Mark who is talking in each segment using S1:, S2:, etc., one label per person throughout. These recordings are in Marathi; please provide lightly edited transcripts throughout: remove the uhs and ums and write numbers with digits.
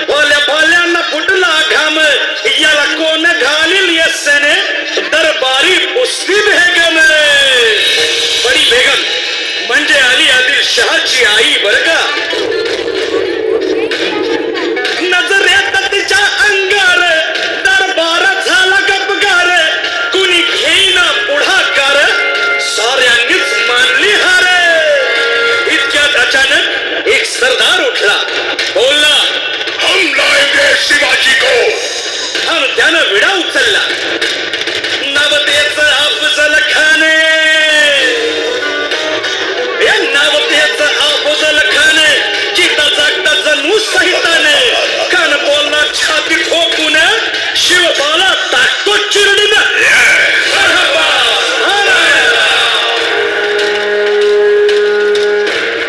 S1: भोल्या भोल्यांना फुटला घाम याला कोण घालील यस्सेने दरबारी पुस्ती बेगम बडी बेगम म्हणजे अली आदिल शहाची आई बर का. नजरेत तिच्या अंगार दरबार झाला गपगार कुणी घेईना पुढाकार साऱ्यांनीच मानली हार. इतक्यात अचानक एक सरदार उठला बोलला हम लाएंगे शिवाजी को. आणि त्यानं विडा उचलला नवतेचं अफजल खान. या नवतेचं अफजल खान चिता जागता जणू सहिताने कान बोलला छाती ठोकून शिवबाला टाकतो चिरडीनं.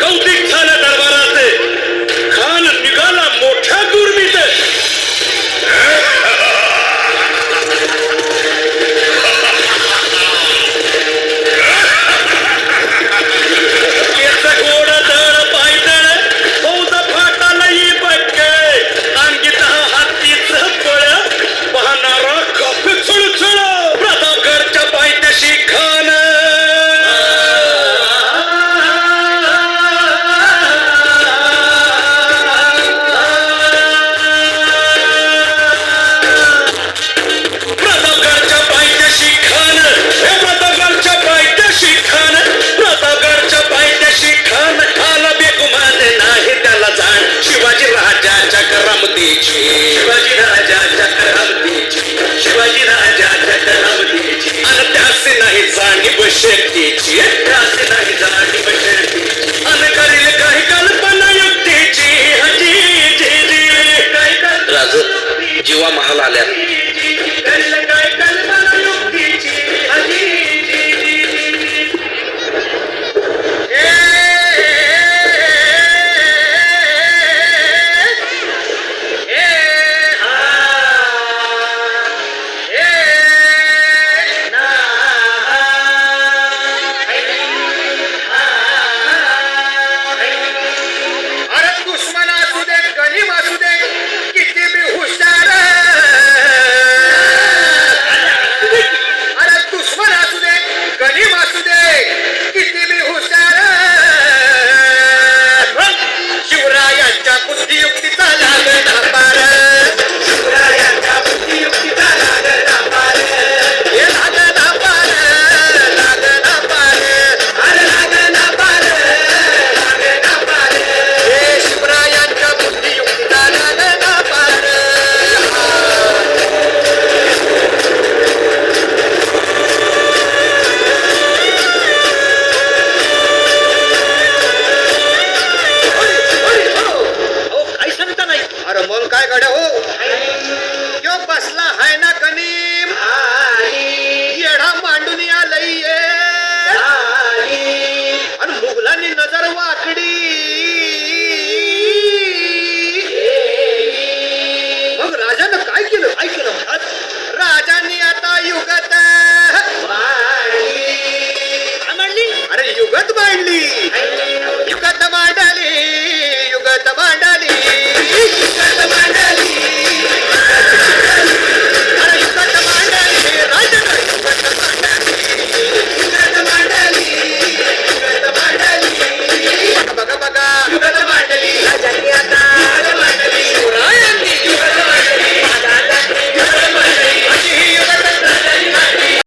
S1: कौतिक झालं दरबारात. खान निघाला मोठ्या दुर्मीत. गोड दळ पायदळ फौज फाटाला ही पटके अंगीत हातीच पळ पाहणारा कप चुळचुळ प्रतापगडच्या पायथ्याशी खान. प्रतापगडच्या पायथ्याशी खान. प्रतापगडच्या पायथ्याशी खान. प्रतापगडच्या पायथ्याशी खान. आला बेगुमान नाही त्याला जाण शिवाजी राजाच्या करामतीची. शिवाजी राजाच्या करामतीची. शिवाजी राजाच्या करामतीची. आणि त्याचे नाही जाणीव शक्तीची. त्याचे नाही जाणीव शक्तीची. आणि करील काही कल्पना युक्तीची. हजी जी जी काही राज जीवा महाल आल्या. करील काही कल्पना युक्तीची. हजी जी जी.
S2: अरे दुश्मन असू दे गरीब असू दे किती बी हुशार. अरे दुश्मन असू दे गरीब असू दे किती बी हुशार. शिवरायांच्या बुद्धियुक्तीचा लागला